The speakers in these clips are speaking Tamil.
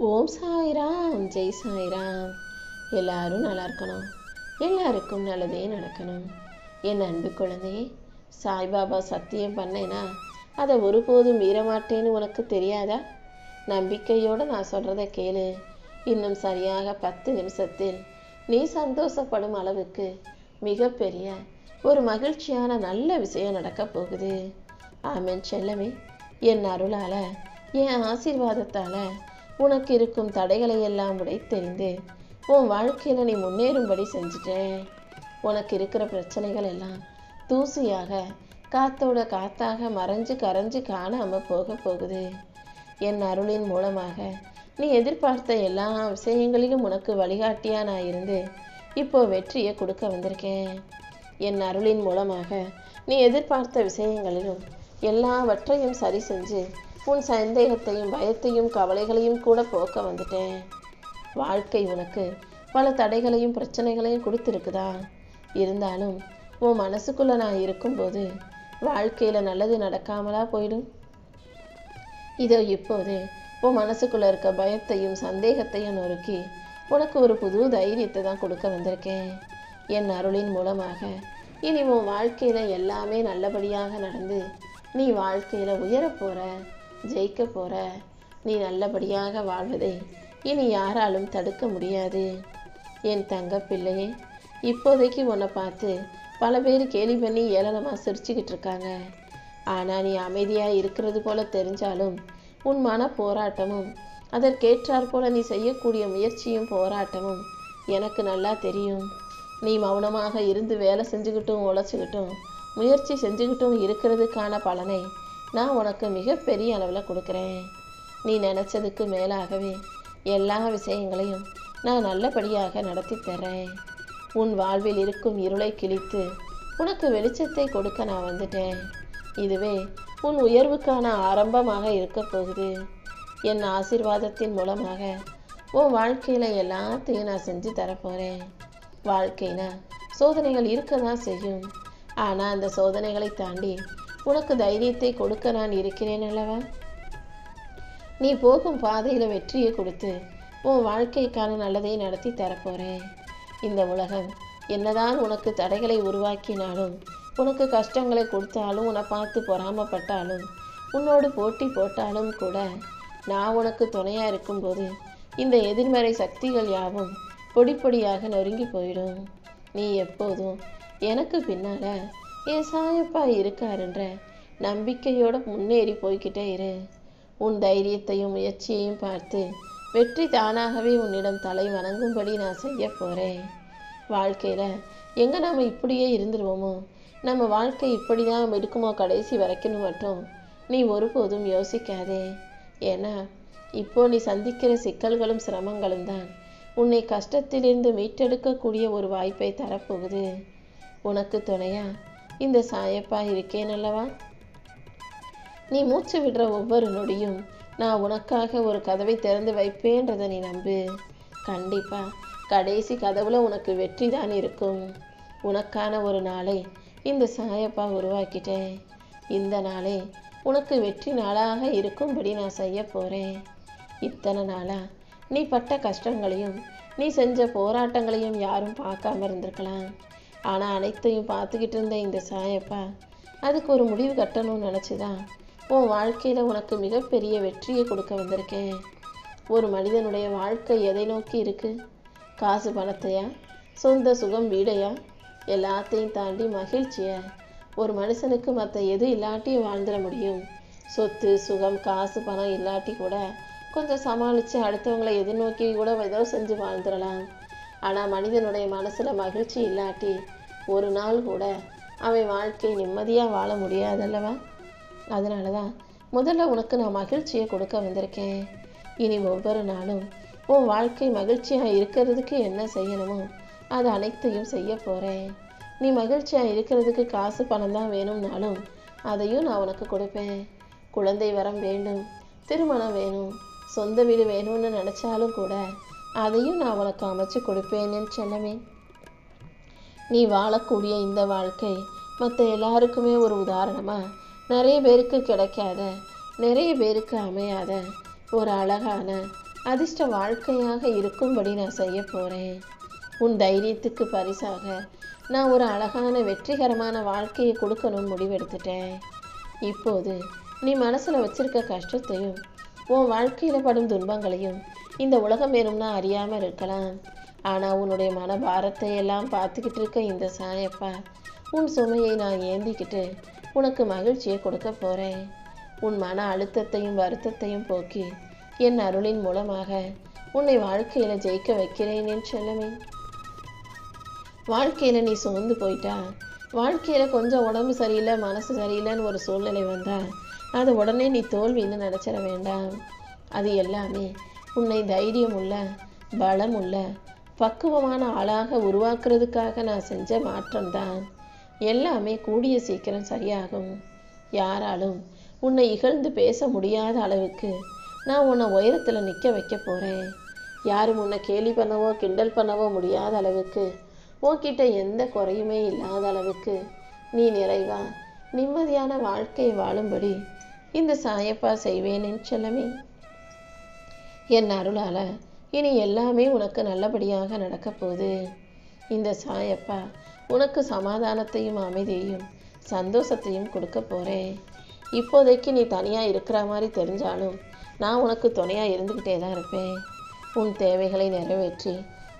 ஓம் சாய்ராம், ஜெய் சாய்ராம். எல்லாரும் நல்லா இருக்கணும், எல்லாருக்கும் நல்லதே நடக்கணும். என் அன்பு குழந்தையே, சாய்பாபா சத்தியம் பண்ணேனா அதை ஒருபோதும் மீறமாட்டேன்னு உனக்கு தெரியாதா? நம்பிக்கையோடு நான் சொல்கிறத கேளு. இன்னும் சரியாக 10 நிமிஷத்தில் நீ சந்தோஷப்படும் அளவுக்கு மிகப்பெரிய ஒரு மகிழ்ச்சியான நல்ல விஷயம் நடக்க போகுது. ஆமென் செல்லமே. என் அருளால, என் ஆசீர்வாதத்தால உனக்கு இருக்கும் தடைகளை எல்லாம் உடைத்தெறிந்து உன் வாழ்க்கையில் நீ முன்னேறும்படி செஞ்சுட்டேன். உனக்கு இருக்கிற பிரச்சனைகள் எல்லாம் தூசியாக காத்தோட காத்தாக மறைஞ்சு கரைஞ்சு காணாமல் போக போகுது. என் அருளின் மூலமாக நீ எதிர்பார்த்த எல்லா விஷயங்களிலும் உனக்கு வழிகாட்டியா நான் இருந்து இப்போ வெற்றியை கொடுக்க வந்திருக்கேன். என் அருளின் மூலமாக நீ எதிர்பார்த்த விஷயங்களிலும் எல்லாவற்றையும் சரி செஞ்சு உன் சந்தேகத்தையும் பயத்தையும் கவலைகளையும் கூட போக்க வந்துட்டேன். வாழ்க்கை உனக்கு பல தடைகளையும் பிரச்சனைகளையும் கொடுத்துருக்குதா? இருந்தாலும் உன் மனசுக்குள்ள நான் இருக்கும்போது வாழ்க்கையில் நல்லது நடக்காமலா போயிடும்? இதோ இப்போது உன் மனசுக்குள்ள இருக்க பயத்தையும் சந்தேகத்தையும் நொறுக்கி உனக்கு ஒரு புது தைரியத்தை தான் கொடுக்க வந்திருக்கேன். என் அருளின் மூலமாக இனி உன் வாழ்க்கையில் எல்லாமே நல்லபடியாக நடந்து நீ வாழ்க்கையில் உயரப்போற, ஜெயிக்க போற. நீ நல்லபடியாக வாழ்வதை இனி யாராலும் தடுக்க முடியாது. என் தங்க பிள்ளையே, இப்போதைக்கு உன்னை பார்த்து பல பேர் கேலி பண்ணி ஏளனமாக சிரிச்சுக்கிட்டு இருக்காங்க. ஆனால் நீ அமைதியாக இருக்கிறது போல தெரிஞ்சாலும் உன் மன போராட்டமும் அதற்கேற்றாற் போல நீ செய்யக்கூடிய முயற்சியும் போராட்டமும் எனக்கு நல்லா தெரியும். நீ மௌனமாக இருந்து வேலை செஞ்சுக்கிட்டும் உழைச்சிக்கிட்டும் முயற்சி செஞ்சுக்கிட்டும் இருக்கிறதுக்கான பலனை நான் உனக்கு மிகப்பெரிய அளவில் கொடுக்குறேன். நீ நினச்சதுக்கு மேலாகவே எல்லா விஷயங்களையும் நான் நல்லபடியாக நடத்தி தர்றேன். உன் வாழ்வில் இருக்கும் இருளை கிழித்து உனக்கு வெளிச்சத்தை கொடுக்க நான் வந்துட்டேன். இதுவே உன் உயர்வுக்கான ஆரம்பமாக இருக்க போகுது. என் ஆசீர்வாதத்தின் மூலமாக உன் வாழ்க்கையில் எல்லாத்தையும் நான் செஞ்சு தரப்போகிறேன். வாழ்க்கைனா சோதனைகள் இருக்க தான் செய்யும். ஆனால் அந்த சோதனைகளை தாண்டி உனக்கு தைரியத்தை கொடுக்க நான் இருக்கிறேன் அல்லவா? நீ போகும் பாதையில் வெற்றியை கொடுத்து உன் வாழ்க்கைக்கான நல்லதை நடத்தி தரப்போகிறேன். இந்த உலகம் என்னதான் உனக்கு தடைகளை உருவாக்கினாலும், உனக்கு கஷ்டங்களை கொடுத்தாலும், உன்னை பார்த்து பொறாமப்பட்டாலும், உன்னோடு போட்டி போட்டாலும் கூட நான் உனக்கு துணையாக இருக்கும்போது இந்த எதிர்மறை சக்திகள் யாவும் பொடி பொடியாக நொறுங்கி போயிடும். நீ எப்போதும் எனக்கு பின்னால் என் சாயப்பா இருக்காருன்ற நம்பிக்கையோடு முன்னேறி போய்கிட்டே இரு. உன் தைரியத்தையும் முயற்சியையும் பார்த்து வெற்றி தானாகவே உன்னிடம் தலை வணங்கும்படி நான் செய்ய போகிறேன். வாழ்க்கையில் எங்கே நம்ம இப்படியே இருந்துருவோமோ, நம்ம வாழ்க்கை இப்படி தான் இருக்குமோ கடைசி வரைக்கும் மட்டும் நீ ஒருபோதும் யோசிக்காதே. ஏன்னா இப்போ நீ சந்திக்கிற சிக்கல்களும் சிரமங்களும் தான் உன்னை கஷ்டத்திலிருந்து மீட்டெடுக்கக்கூடிய ஒரு வாய்ப்பை தரப்போகுது. உனக்கு துணையா இந்த சாயப்பா இருக்கேன் அல்லவா? நீ மூச்சு விடுற ஒவ்வொரு நொடியும் நான் உனக்காக ஒரு கதவை திறந்து வைப்பேன்றதை நீ நம்பு. கண்டிப்பா கடைசி கதவுல உனக்கு வெற்றி தான் இருக்கும். உனக்கான ஒரு நாளை இந்த சாயப்பா உருவாக்கிட்டேன். இந்த நாளே உனக்கு வெற்றி நாளாக இருக்கும்படி நான் செய்ய போறேன். இத்தனை நாளா நீ பட்ட கஷ்டங்களையும் நீ செஞ்ச போராட்டங்களையும் யாரும் பார்க்காம இருந்திருக்கலாம். ஆனால் அனைத்தையும் பார்த்துக்கிட்டு இருந்த இந்த சாயப்பா அதுக்கு ஒரு முடிவு கட்டணும்னு நினச்சிதான் உன் வாழ்க்கையில் உனக்கு மிகப்பெரிய வெற்றியை கொடுக்க வந்திருக்கேன். ஒரு மனிதனுடைய வாழ்க்கை எதை நோக்கி இருக்கு? காசு பணத்தையா? சொந்த சுகம் வீடையா? எல்லாத்தையும் தாண்டி மகிழ்ச்சியை. ஒரு மனுஷனுக்கு மற்ற எது இல்லாட்டியும் வாழ்ந்துட முடியும். சொத்து சுகம் காசு பணம் இல்லாட்டி கூட கொஞ்சம் சமாளித்து அடுத்தவங்களை எதிர்நோக்கி கூட ஏதோ செஞ்சு வாழ்ந்துடலாம். ஆனால் மனிதனுடைய மனசில் மகிழ்ச்சி இல்லாட்டி ஒரு நாள் கூட அவன் வாழ்க்கை நிம்மதியாக வாழ முடியாதல்லவா? அதனால தான் முதல்ல உனக்கு நான் மகிழ்ச்சியை கொடுக்க வந்திருக்கேன். இனி ஒவ்வொரு நாளும் உன் வாழ்க்கை மகிழ்ச்சியாக இருக்கிறதுக்கு என்ன செய்யணுமோ அது அனைத்தையும் செய்ய போகிறேன். நீ மகிழ்ச்சியாக இருக்கிறதுக்கு காசு பணம் தான் வேணும்னாலும் அதையும் நான் உனக்கு கொடுப்பேன். குழந்தை வரம் வேண்டும், திருமணம் வேணும், சொந்த வீடு வேணும்னு நினச்சாலும் கூட அதையும் நான் உனக்கு அமைச்சு கொடுப்பேன்னு செல்லமே. நீ வாழக்கூடிய இந்த வாழ்க்கை மற்ற எல்லாருக்குமே ஒரு உதாரணமாக நிறைய பேருக்கு கிடைக்காத, நிறைய பேருக்கு அமையாத ஒரு அழகான அதிர்ஷ்ட வாழ்க்கையாக இருக்கும்படி நான் செய்ய போகிறேன். உன் தைரியத்துக்கு பரிசாக நான் ஒரு அழகான வெற்றிகரமான வாழ்க்கையை கொடுக்கணும்னு முடிவெடுத்துட்டேன். இப்போது நீ மனசில் வச்சிருக்க கஷ்டத்தையும் உன் வாழ்க்கையில் படும் துன்பங்களையும் இந்த உலகம் வேணும்னா அறியாமல் இருக்கலாம். ஆனால் உன்னுடைய மனபாரத்தை எல்லாம் பார்த்துக்கிட்டு இருக்க இந்த சாயப்பா உன் சுமையை நான் ஏந்திக்கிட்டு உனக்கு மகிழ்ச்சியை கொடுக்க போகிறேன். உன் மன அழுத்தத்தையும் வருத்தத்தையும் போக்கி என் அருளின் மூலமாக உன்னை வாழ்க்கையில் ஜெயிக்க வைக்கிறேன் என் செல்லமே. வாழ்க்கையில் நீ சோர்ந்து போயிட்டா, வாழ்க்கையில் கொஞ்சம் உடம்பு சரியில்லை மனசு சரியில்லைன்னு ஒரு சூழ்நிலை வந்தால் அதை உடனே நீ தோல்வின்னு நினச்சிட வேண்டாம். அது எல்லாமே உன்னை தைரியம் உள்ள பலம் உள்ள பக்குவமான ஆளாக உருவாக்குறதுக்காக நான் செஞ்ச மாற்றம்தான். எல்லாமே கூடிய சீக்கிரம் சரியாகும். யாராலும் உன்னை இகழ்ந்து பேச முடியாத அளவுக்கு நான் உன்னை உயரத்தில் நிற்க வைக்க போகிறேன். யாரும் உன்னை கேலி பண்ணவோ கிண்டல் பண்ணவோ முடியாத அளவுக்கு உன்கிட்ட எந்த குறையுமே இல்லாத அளவுக்கு நீ நிறைவா நிம்மதியான வாழ்க்கை வாழும்படி இந்த சாயப்பா செய்வேன் என் செல்லமே. என் அருளால் இனி எல்லாமே உனக்கு நல்லபடியாக நடக்க போகுது. இந்த சாயப்பா உனக்கு சமாதானத்தையும் அமைதியையும் சந்தோஷத்தையும் கொடுக்க போகிறேன். இப்போதைக்கு நீ தனியாக இருக்கிற மாதிரி தெரிஞ்சாலும் நான் உனக்கு துணையாக இருந்துக்கிட்டே தான் இருப்பேன். உன் தேவைகளை நிறைவேற்றி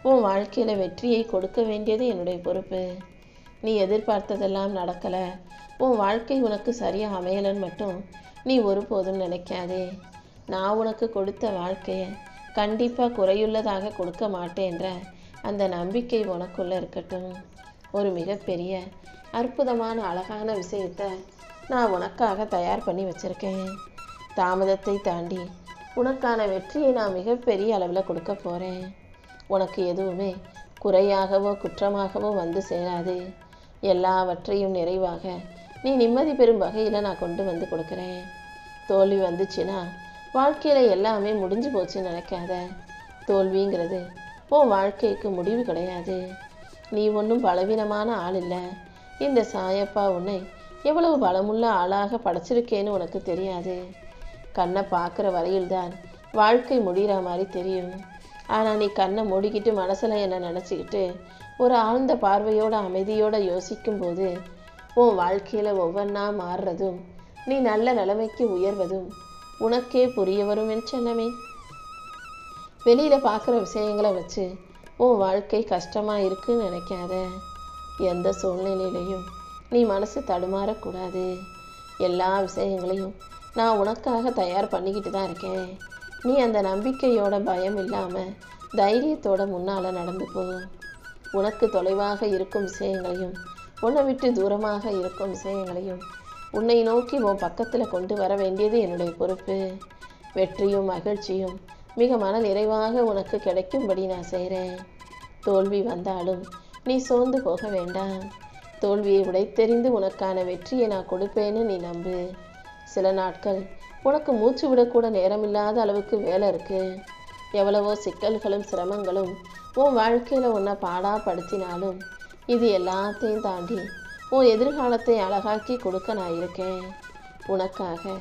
உன் வாழ்க்கையில் வெற்றியை கொடுக்க வேண்டியது என்னுடைய பொறுப்பு. நீ எதிர்பார்த்ததெல்லாம் நடக்கலை, உன் வாழ்க்கை உனக்கு சரியாக அமையலைன்னு மட்டும் நீ ஒருபோதும் நினைக்காதே. நான் உனக்கு கொடுத்த வாழ்க்கையை கண்டிப்பாக குறையுள்ளதாக கொடுக்க மாட்டேன்ற அந்த நம்பிக்கை உனக்குள்ளே இருக்கட்டும். ஒரு மிகப்பெரிய அற்புதமான அழகான விஷயத்தை நான் உனக்காக தயார் பண்ணி வச்சுருக்கேன். தாமதத்தை தாண்டி உனக்கான வெற்றியை நான் மிகப்பெரிய அளவில் கொடுக்க போகிறேன். உனக்கு எதுவுமே குறையாகவோ குற்றமாகவோ வந்து சேராது. எல்லாவற்றையும் நிறைவாக நீ நிம்மதி பெறும் வகையில் நான் கொண்டு வந்து கொடுக்குறேன். தோல்வி வந்துச்சுன்னா வாழ்க்கையில் எல்லாமே முடிஞ்சு போச்சுன்னு நினைக்காத. தோல்விங்கிறது உன் வாழ்க்கைக்கு முடிவு கிடையாது. நீ ஒன்றும் பலவீனமான ஆள் இல்லை. இந்த சாயப்பா உன்னை எவ்வளவு பலமுள்ள ஆளாக படைச்சிருக்கேன்னு உனக்கு தெரியாது. கண்ணை பார்க்குற வரையில்தான் வாழ்க்கை முடிகிற மாதிரி தெரியும். ஆனால் நீ கண்ணை மூடிக்கிட்டு மனசில் என்ன நினச்சிக்கிட்டு ஒரு ஆழ்ந்த பார்வையோட அமைதியோட யோசிக்கும்போது உன் வாழ்க்கையில் ஒவ்வொன்றா மாறுறதும் நீ நல்ல நிலைமைக்கு உயர்வதும் உனக்கே புரிய வரும் என் செல்லமே. வெளியில் பார்க்குற விஷயங்களை வச்சு உன் வாழ்க்கை கஷ்டமாக இருக்குன்னு நினைக்காத. எந்த சூழ்நிலையிலையும் நீ மனசு தடுமாறக்கூடாது. எல்லா விஷயங்களையும் நான் உனக்காக தயார் பண்ணிக்கிட்டு தான் இருக்கேன். நீ அந்த நம்பிக்கையோட பயம் இல்லாமல் தைரியத்தோட முன்னால் நடந்து போ. உனக்கு தொலைவாக இருக்கும் விஷயங்களையும் உன்னை விட்டு தூரமாக இருக்கும் விஷயங்களையும் உன்னை நோக்கி உன் பக்கத்தில் கொண்டு வர வேண்டியது என்னுடைய பொறுப்பு. வெற்றியும் மகிழ்ச்சியும் மிக மன நிறைவாக உனக்கு கிடைக்கும்படி நான் செய்கிறேன். தோல்வி வந்தாலும் நீ சோர்ந்து போக வேண்டாம். தோல்வியை உடைத்தெறிந்து உனக்கான வெற்றியை நான் கொடுப்பேன்னு நீ நம்பு. சில நாட்கள் உனக்கு மூச்சு விடக்கூட நேரமில்லாத அளவுக்கு வேலை இருக்குது. எவ்வளவோ சிக்கல்களும் சிரமங்களும் உன் வாழ்க்கையில் உன்னை பாடாப்படுத்தினாலும் இது எல்லாத்தையும் தாண்டி உன் எதிர்காலத்தை அழகாக்கி கொடுக்க நான் இருக்கேன். உனக்காக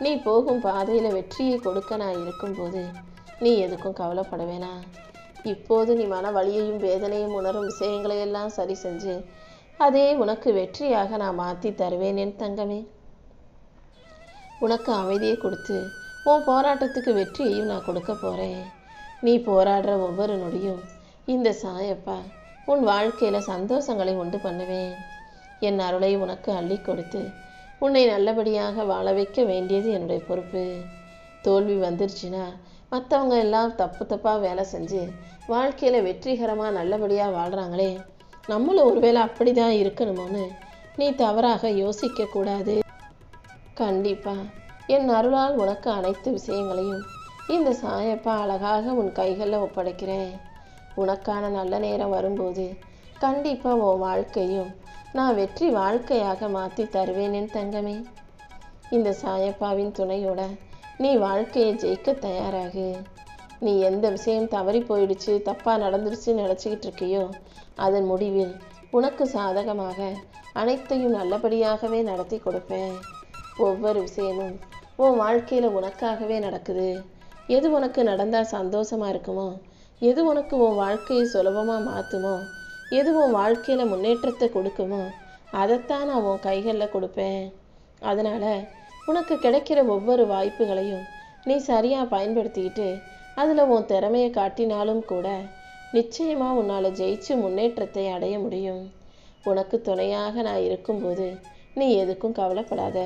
நீ போகும் பாதையில் வெற்றியை கொடுக்க நான் இருக்கும்போது நீ எதுக்கும் கவலைப்பட வேணாம். இப்போது நீ மன வலியையும் வேதனையும் உணரும் விஷயங்களையெல்லாம் சரி செஞ்சு அதே உனக்கு வெற்றியாக நான் மாற்றி தருவேன் என் தங்கமே. உனக்கு அமைதியை கொடுத்து உன் போராட்டத்துக்கு வெற்றியையும் நான் கொடுக்க போகிறேன். நீ போராடுற ஒவ்வொரு நொடியும் இந்த சாயப்பா உன் வாழ்க்கையில் சந்தோஷங்களை உண்டு பண்ணுவேன். என் அருளை உனக்கு அள்ளி கொடுத்து உன்னை நல்லபடியாக வாழ வைக்க வேண்டியது என்னுடைய பொறுப்பு. தோல்வி வந்துருச்சுன்னா மற்றவங்க எல்லாம் தப்பாக வேலை செஞ்சு வாழ்க்கையில் வெற்றிகரமாக நல்லபடியாக வாழ்கிறாங்களே, நம்மளும் ஒருவேளை அப்படி தான் இருக்கணுமோன்னு நீ தவறாக யோசிக்கக்கூடாது. கண்டிப்பாக என் அருளால் உனக்கு அனைத்து விஷயங்களையும் இந்த சாயப்பா அழகாக உன் கைகளில் ஒப்படைக்கிறேன். உனக்கான நல்ல நேரம் வரும்போது கண்டிப்பாக உன் வாழ்க்கையும் நான் வெற்றி வாழ்க்கையாக மாற்றி தருவேன் என் தங்கமே. இந்த சாயப்பாவின் துணையோட நீ வாழ்க்கையை ஜெயிக்க தயாராகு. நீ எந்த விஷயம் தவறி போயிடுச்சு தப்பாக நடந்துருச்சுன்னு நினச்சிக்கிட்டு இருக்கியோ அதன் முடிவில் உனக்கு சாதகமாக அனைத்தையும் நல்லபடியாகவே நடத்தி கொடுப்பேன். ஒவ்வொரு விஷயமும் உன் வாழ்க்கையில் உனக்காகவே நடக்குது. எது உனக்கு நடந்தால் சந்தோஷமாக இருக்குமோ, எது உனக்கு உன் வாழ்க்கையை சுலபமாக மாற்றுமோ, எது உன் வாழ்க்கையில் முன்னேற்றத்தை கொடுக்குமோ அதைத்தான் நான் உன் கைகளில் கொடுப்பேன். அதனால் உனக்கு கிடைக்கிற ஒவ்வொரு வாய்ப்புகளையும் நீ சரியாக பயன்படுத்திக்கிட்டு அதில் உன் திறமையை காட்டினாலும் கூட நிச்சயமாக உன்னால் ஜெயிச்சு முன்னேற்றத்தை அடைய முடியும். உனக்கு துணையாக நான் இருக்கும்போது நீ எதுக்கும் கவலைப்படாத.